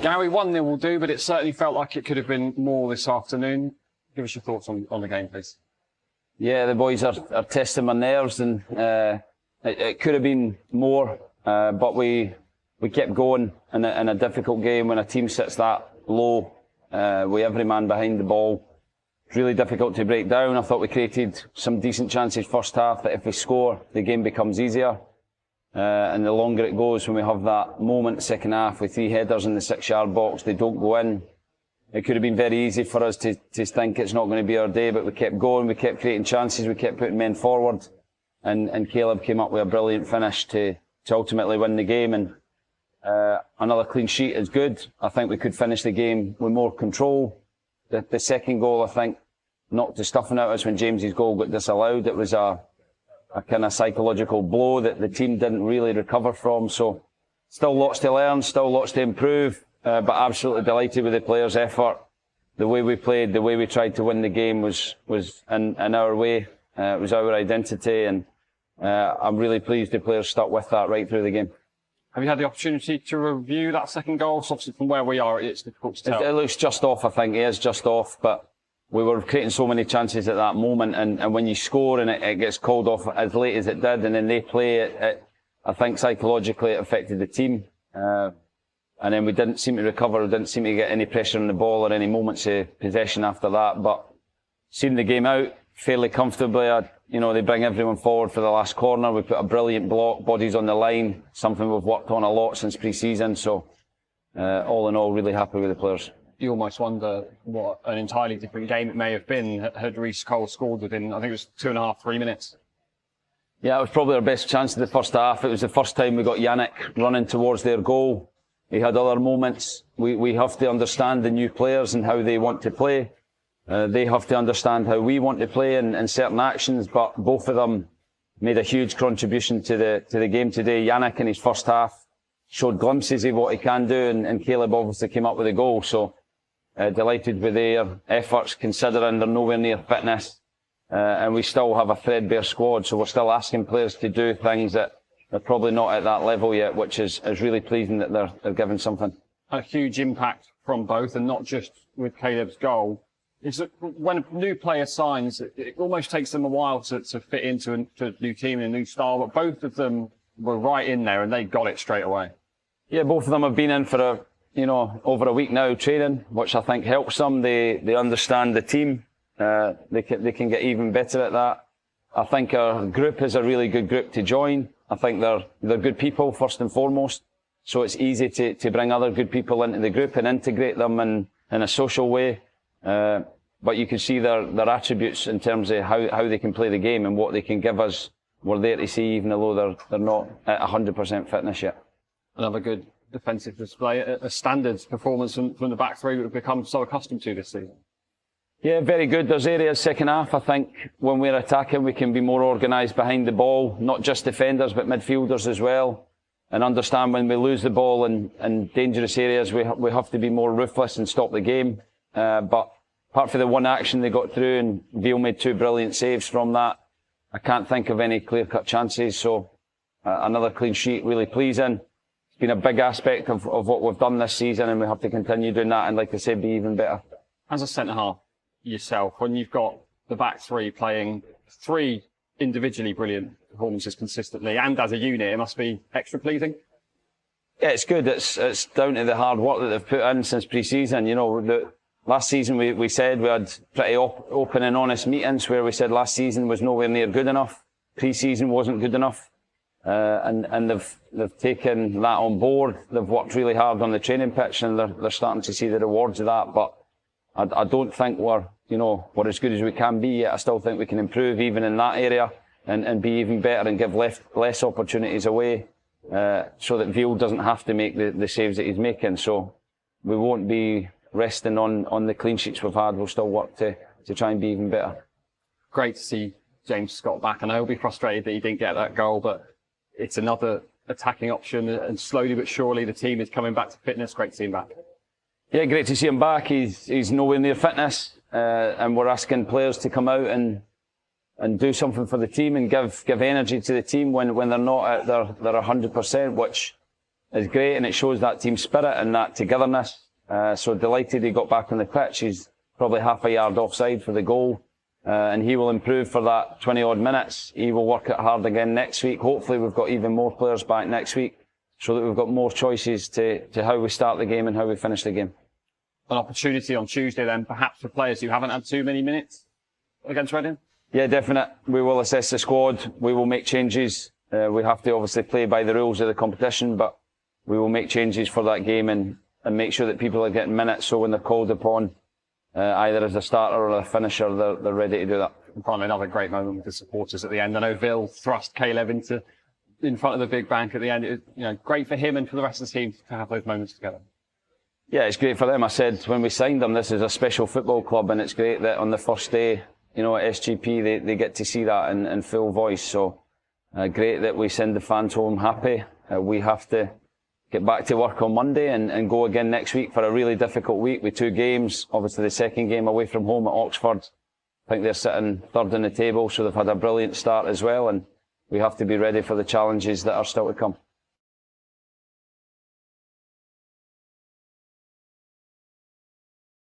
Gary, 1-0 will do, but it certainly felt like it could have been more this afternoon. Give us your thoughts on the game, please. Yeah, the boys are testing my nerves, and it could have been more, but we kept going in a difficult game when a team sits that low, with every man behind the ball. It's really difficult to break down. I thought we created some decent chances first half, that if we score, the game becomes easier. And the longer it goes, when we have that moment second half with 3 headers in the 6-yard box, they don't go in. It could have been very easy for us to think it's not going to be our day, but we kept going, we kept creating chances, we kept putting men forward, and Caleb came up with a brilliant finish to ultimately win the game. And another clean sheet is good. I think we could finish the game with more control. The second goal, I think, knocked the stuffing out of us when James's goal got disallowed. It was a kind of psychological blow that the team didn't really recover from. So still lots to learn, still lots to improve, but absolutely delighted with the players' effort. The way we played, the way we tried to win the game was in our way. It was our identity, and I'm really pleased the players stuck with that right through the game. Have you had the opportunity to review that second goal? So obviously from where we are, it's difficult to tell. It looks just off, I think. It is just off, but we were creating so many chances at that moment, and when you score and it gets called off as late as it did, and then they play it, I think psychologically it affected the team. And then we didn't seem to recover, we didn't seem to get any pressure on the ball or any moments of possession after that. But seeing the game out fairly comfortably, they bring everyone forward for the last corner. We put a brilliant block, bodies on the line, something we've worked on a lot since pre-season. So all in all, really happy with the players. You almost wonder what an entirely different game it may have been had Reece Cole scored within, I think it was 2.5, 3 minutes. Yeah, it was probably our best chance of the first half. It was the first time we got Yannick running towards their goal. He had other moments. We have to understand the new players and how they want to play. They have to understand how we want to play in certain actions, but both of them made a huge contribution to the game today. Yannick in his first half showed glimpses of what he can do, and Caleb obviously came up with a goal. So delighted with their efforts, considering they're nowhere near fitness. And we still have a threadbare squad, so we're still asking players to do things that they're probably not at that level yet, which is really pleasing that they're given something. A huge impact from both, and not just with Caleb's goal. Is that when a new player signs, it almost takes them a while to fit into a new team and a new style, but both of them were right in there and they got it straight away. Yeah, both of them have been in for over a week now training, which I think helps them. They understand the team. They can get even better at that. I think our group is a really good group to join. I think they're good people first and foremost, so it's easy to bring other good people into the group and integrate them in a social way. But you can see their attributes in terms of how they can play the game and what they can give us. We're there to see, even though they're not at 100% fitness yet. Another good defensive display, a standards performance from the back three we've become so accustomed to this season. Yeah, very good. There's areas second half, I think, when we're attacking, we can be more organised behind the ball, not just defenders, but midfielders as well. And understand when we lose the ball in dangerous areas, we have to be more ruthless and stop the game. But apart from the one action they got through, and Veal made 2 brilliant saves from that, I can't think of any clear-cut chances. So another clean sheet, really pleasing. It's been a big aspect of what we've done this season, and we have to continue doing that, and like I said, be even better. As a centre-half yourself, when you've got the back three playing 3 individually brilliant performances consistently, and as a unit, it must be extra pleasing. Yeah, it's good. It's down to the hard work that they've put in since pre-season. Last season we said we had pretty open and honest meetings where we said last season was nowhere near good enough. Pre-season wasn't good enough. And they've taken that on board. They've worked really hard on the training pitch, and they're starting to see the rewards of that. But I don't think we're as good as we can be yet. I still think we can improve even in that area and be even better and give less opportunities away, so that Veal doesn't have to make the saves that he's making. So we won't be resting on the clean sheets we've had. We'll still work to try and be even better. Great to see James Scott back. I know he'll be frustrated that he didn't get that goal, but it's another attacking option, and slowly but surely the team is coming back to fitness. Great to see him back. Yeah, great to see him back. He's nowhere near fitness, and we're asking players to come out and do something for the team and give energy to the team when they're not at their 100%, which is great, and it shows that team spirit and that togetherness. So delighted he got back on the pitch. He's probably half a yard offside for the goal. And he will improve for that 20 odd minutes. He will work it hard again next week. Hopefully we've got even more players back next week so that we've got more choices to how we start the game and how we finish the game. An opportunity on Tuesday then, perhaps for players who haven't had too many minutes against Reading? Yeah, definite. We will assess the squad. We will make changes. We have to obviously play by the rules of the competition, but we will make changes for that game and make sure that people are getting minutes so when they're called upon, either as a starter or a finisher, they're ready to do that. And finally, another great moment with the supporters at the end. I know Vil thrust Caleb in front of the big bank at the end. It was, great for him and for the rest of the team to have those moments together. Yeah, it's great for them. I said when we signed them, this is a special football club, and it's great that on the first day, at SGP, they get to see that in full voice. So great that we send the fans home happy. We have to get back to work on Monday and go again next week for a really difficult week with 2 games. Obviously the second game away from home at Oxford. I think they're sitting third in the table, so they've had a brilliant start as well, and we have to be ready for the challenges that are still to come.